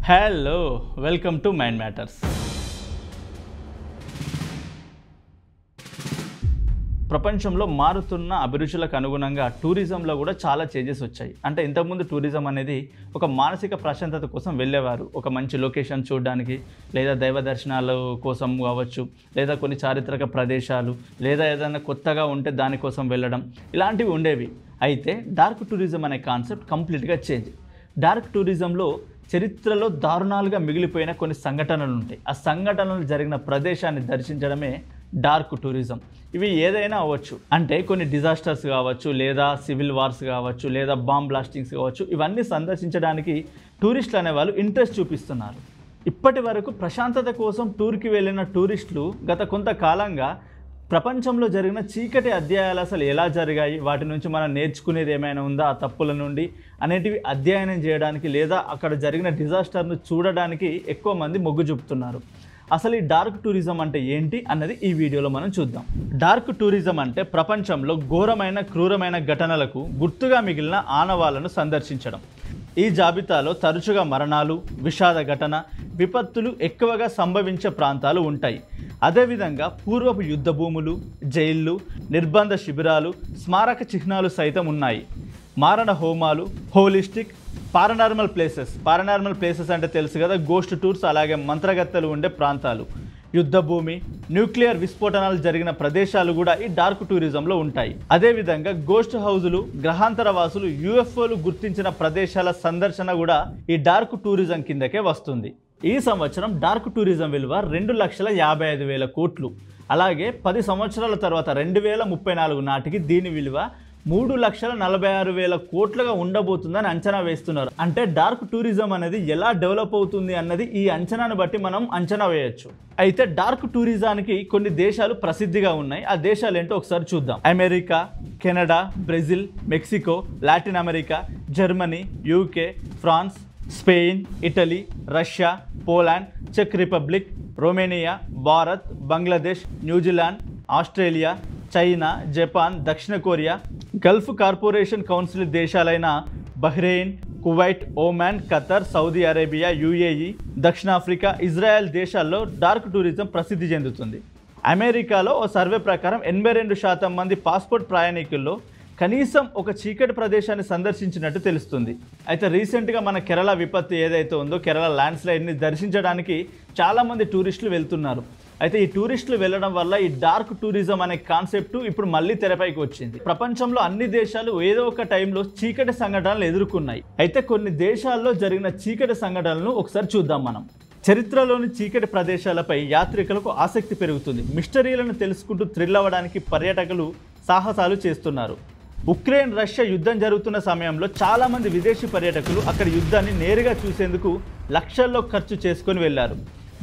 Hello welcome to mind matters. ప్రపంచంలో మారుతున్న అభిరుచులకు అనుగుణంగా టూరిజంలో కూడా చాలా చేంజెస్ వచ్చాయి. అంటే ఇంతకుముందు టూరిజం అనేది ఒక మానసిక ప్రశాంతత కోసం వెళ్ళేవారు. ఒక మంచి లొకేషన్ చూడడానికి, లేదా దైవ దర్శనాల కోసం కావచ్చు, లేదా కొన్ని చారిత్రక ప్రదేశాలు, లేదా ఏదైనా కొత్తగా ఉంటే దానికోసం వెళ్ళడం, ఇలాంటివి ఉండేవి. అయితే డార్క్ టూరిజం అనే కాన్సెప్ట్ కంప్లీట్గా చేంజ్. డార్క్ టూరిజంలో చరిత్రలో దారుణాలుగా మిగిలిపోయిన కొన్ని సంఘటనలు ఉంటాయి. ఆ సంఘటనలు జరిగిన ప్రదేశాన్ని దర్శించడమే డార్క్ టూరిజం. ఇవి ఏదైనా అవ్వచ్చు, అంటే కొన్ని డిజాస్టర్స్ కావచ్చు, లేదా సివిల్ వార్స్ కావచ్చు, లేదా బాంబ్ బ్లాస్టింగ్స్ కావచ్చు. ఇవన్నీ సందర్శించడానికి టూరిస్టులు అనేవాళ్ళు ఇంట్రెస్ట్ చూపిస్తున్నారు. ఇప్పటి వరకు ప్రశాంతత కోసం టూర్కి వెళ్ళిన టూరిస్టులు గత కొంతకాలంగా ప్రపంచంలో జరిగిన చీకటి అధ్యాయాలు అసలు ఎలా జరిగాయి, వాటి నుంచి మనం నేర్చుకునేది ఏమైనా ఉందా ఆ తప్పుల నుండి అనేటివి అధ్యయనం చేయడానికి, లేదా అక్కడ జరిగిన డిజాస్టర్ను చూడడానికి ఎక్కువ మంది మొగ్గు చూపుతున్నారు. అసలు ఈ డార్క్ టూరిజం అంటే ఏంటి అన్నది ఈ వీడియోలో మనం చూద్దాం. డార్క్ టూరిజం అంటే ప్రపంచంలో ఘోరమైన క్రూరమైన ఘటనలకు గుర్తుగా మిగిలిన ఆనవాళ్లను సందర్శించడం. ఈ జాబితాలో తరచుగా మరణాలు, విషాద ఘటన, విపత్తులు ఎక్కువగా సంభవించే ప్రాంతాలు ఉంటాయి. అదేవిధంగా పూర్వపు యుద్ధ భూములు, జైళ్ళు, నిర్బంధ శిబిరాలు, స్మారక చిహ్నాలు సైతం ఉన్నాయి. మారణ హోమాలు, హోలిస్టిక్, పారానార్మల్ ప్లేసెస్ అంటే తెలుసు కదా, గోస్ట్ టూర్స్, అలాగే మంత్రగత్తెలు ఉండే ప్రాంతాలు, యుద్ధ భూమి, న్యూక్లియర్ విస్ఫోటనాలు జరిగిన ప్రదేశాలు కూడా ఈ డార్క్ టూరిజంలో ఉంటాయి. అదేవిధంగా గోస్ట్ హౌజులు, గ్రహాంతర వాసులు, యూఎఫ్ఓలు గుర్తించిన ప్రదేశాల సందర్శన కూడా ఈ డార్క్ టూరిజం కిందకే వస్తుంది. ఈ సంవత్సరం డార్క్ టూరిజం విలువ 2,55,000 కోట్లు. అలాగే 10 సంవత్సరాల తర్వాత 2034 నాటికి దీని విలువ 3,46,000 కోట్లుగా ఉండబోతుందని అంచనా వేస్తున్నారు. అంటే డార్క్ టూరిజం అనేది ఎలా డెవలప్ అవుతుంది అన్నది ఈ అంచనాను బట్టి మనం అంచనా వేయొచ్చు. అయితే డార్క్ టూరిజానికి కొన్ని దేశాలు ప్రసిద్ధిగా ఉన్నాయి. ఆ దేశాలు ఏంటో ఒకసారి చూద్దాం. America, Canada, Brazil, Mexico, Latin America, Germany, UK, France, Spain, Italy, Russia, Poland, చెక్ Republic, Romania, Bharat, Bangladesh, New Zealand, Australia, China, Japan, దక్షిణ కొరియా, గల్ఫ్ కార్పొరేషన్ కౌన్సిల్ దేశాలైన Bahrain, Kuwait, Oman, Qatar, Saudi Arabia, UAE, దక్షిణాఫ్రికా, ఇజ్రాయెల్ దేశాల్లో dark tourism ప్రసిద్ధి చెందుతుంది. అమెరికాలో ఓ survey ప్రకారం 82% మంది పాస్పోర్ట్ ప్రయాణికుల్లో కనీసం ఒక చీకటి ప్రదేశాన్ని సందర్శించినట్టు తెలుస్తుంది. అయితే రీసెంట్గా మన కేరళ విపత్తు ఏదైతే ఉందో, కేరళ ల్యాండ్ స్లైడ్ని దర్శించడానికి చాలామంది టూరిస్టులు వెళ్తున్నారు. అయితే ఈ టూరిస్టులు వెళ్ళడం వల్ల ఈ డార్క్ టూరిజం అనే కాన్సెప్ట్ ఇప్పుడు మళ్ళీ తెరపైకి వచ్చింది. ప్రపంచంలో అన్ని దేశాలు ఏదో ఒక టైంలో చీకటి సంఘటనలు ఎదుర్కొన్నాయి. అయితే కొన్ని దేశాల్లో జరిగిన చీకటి సంఘటనలను ఒకసారి చూద్దాం మనం. చరిత్రలోని చీకటి ప్రదేశాలపై యాత్రికులకు ఆసక్తి పెరుగుతుంది. మిస్టరీలను తెలుసుకుంటూ థ్రిల్ అవ్వడానికి పర్యాటకులు సాహసాలు చేస్తున్నారు. ఉక్రెయిన్ రష్యా యుద్ధం జరుగుతున్న సమయంలో చాలామంది విదేశీ పర్యాటకులు అక్కడ యుద్ధాన్ని నేరుగా చూసేందుకు లక్షల్లో ఖర్చు చేసుకొని వెళ్లారు.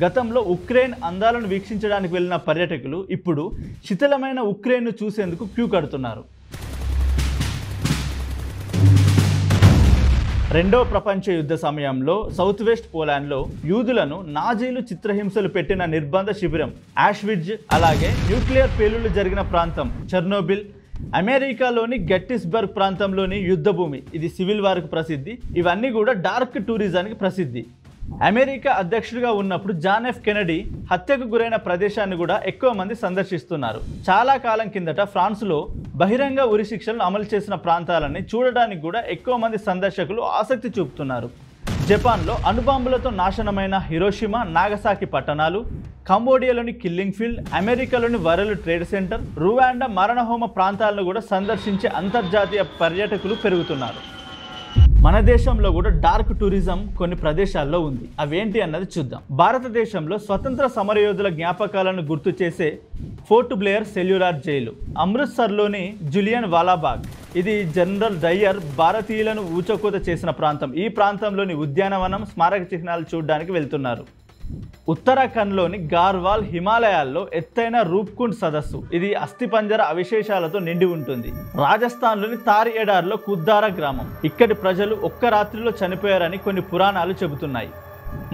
గతంలో ఉక్రెయిన్ అందాలను వీక్షించడానికి వెళ్ళిన పర్యాటకులు ఇప్పుడు శిథిలమైన ఉక్రెయిన్ను చూసేందుకు క్యూ కడుతున్నారు. రెండవ ప్రపంచ యుద్ధ సమయంలో సౌత్ వెస్ట్ పోలాండ్లో యూదులను నాజీలు చిత్రహింసలు పెట్టిన నిర్బంధ శిబిరం ఆష్విట్జ్, అలాగే న్యూక్లియర్ పేలుళ్లు జరిగిన ప్రాంతం చెర్నోబిల్, అమెరికాలోని గెట్టిస్బర్గ్ ప్రాంతంలోని యుద్ధ భూమి, ఇది సివిల్ వార్కు ప్రసిద్ధి. ఇవన్నీ కూడా డార్క్ టూరిజానికి ప్రసిద్ధి. అమెరికా అధ్యక్షుడిగా ఉన్నప్పుడు జాన్ ఎఫ్ కెనడీ హత్యకు గురైన ప్రదేశాన్ని కూడా ఎక్కువ మంది సందర్శిస్తున్నారు. చాలా కాలం కిందట ఫ్రాన్స్లో బహిరంగ ఉరి శిక్షలను అమలు చేసిన ప్రాంతాలని చూడడానికి కూడా ఎక్కువ మంది సందర్శకులు ఆసక్తి చూపుతున్నారు. జపాన్లో అణుబాంబులతో నాశనమైన హిరోషిమా, నాగసాకి పట్టణాలు, కంబోడియాలోని కిల్లింగ్ ఫీల్డ్, అమెరికాలోని వరల్డ్ ట్రేడ్ సెంటర్, రువాండా మరణహోమ ప్రాంతాలను కూడా సందర్శించే అంతర్జాతీయ పర్యాటకులు పెరుగుతున్నారు. మన దేశంలో కూడా డార్క్ టూరిజం కొన్ని ప్రదేశాల్లో ఉంది. అవేంటి అన్నది చూద్దాం. భారతదేశంలో స్వతంత్ర సమరయోధుల జ్ఞాపకాలను గుర్తు చేసే ఫోర్ట్ బ్లేయర్ సెల్యులార్ జైలు, అమృత్సర్లోని జులియన్ వాలాబాగ్, ఇది జనరల్ డయ్యర్ భారతీయులను ఊచకోత చేసిన ప్రాంతం. ఈ ప్రాంతంలోని ఉద్యానవనం, స్మారక చిహ్నాలు చూడడానికి వెళ్తున్నారు. ఉత్తరాఖండ్లోని గార్వాల్ హిమాలయాల్లో ఎత్తైన రూప్కుండ్ సదస్సు, ఇది అస్థిపంజర అవశేషాలతో నిండి ఉంటుంది. రాజస్థాన్లోని తార్ ఎడార్లో కుద్దారా గ్రామం, ఇక్కడి ప్రజలు ఒక్క రాత్రిలో చనిపోయారని కొన్ని పురాణాలు చెబుతున్నాయి.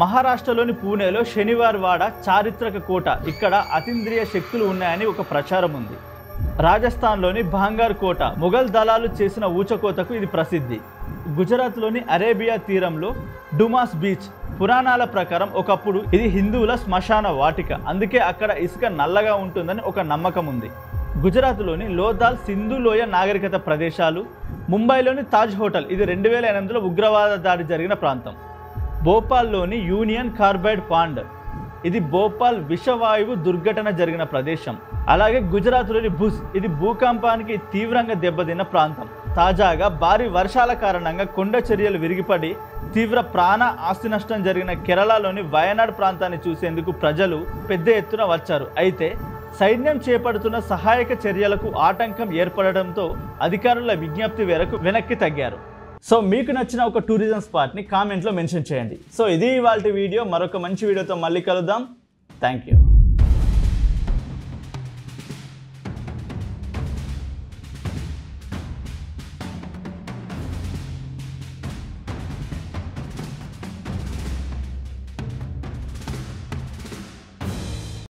మహారాష్ట్రలోని పూణేలో శనివార్ వాడ చారిత్రక కోట, ఇక్కడ అతీంద్రియ శక్తులు ఉన్నాయని ఒక ప్రచారం ఉంది. రాజస్థాన్లోని భాంగార్ కోట, మొఘల్ దళాలు చేసిన ఊచకోతకు ఇది ప్రసిద్ధి. గుజరాత్లోని అరేబియా తీరంలో డుమాస్ బీచ్, పురాణాల ప్రకారం ఒకప్పుడు ఇది హిందువుల శ్మశాన వాటిక, అందుకే అక్కడ ఇసుక నల్లగా ఉంటుందని ఒక నమ్మకం ఉంది. గుజరాత్లోని లోథాల్ సింధు లోయ నాగరికత ప్రదేశాలు, ముంబైలోని తాజ్ హోటల్ ఇది 2008లో ఉగ్రవాద దాడి జరిగిన ప్రాంతం, భోపాల్లోని యూనియన్ కార్బైడ్ పాండ్ ఇది భోపాల్ విషవాయువు దుర్ఘటన జరిగిన ప్రదేశం, అలాగే గుజరాత్లోని భుజ్ ఇది భూకంపానికి తీవ్రంగా దెబ్బతిన్న ప్రాంతం. తాజాగా భారీ వర్షాల కారణంగా కొండ చర్యలు విరిగిపడి తీవ్ర ప్రాణ ఆస్తి నష్టం జరిగిన కేరళలోని వయనాడ్ ప్రాంతాన్ని చూసేందుకు ప్రజలు పెద్ద ఎత్తున వచ్చారు. అయితే సైన్యం చేపడుతున్న సహాయక చర్యలకు ఆటంకం ఏర్పడడంతో అధికారుల విజ్ఞప్తి మేరకు వెనక్కి తగ్గారు. సో మీకు నచ్చిన ఒక టూరిజం స్పాట్ని కామెంట్లో మెన్షన్ చేయండి. సో ఇది ఇవాల్టి వీడియో. మరొక మంచి వీడియోతో మళ్ళీ కలుద్దాం. Thank you.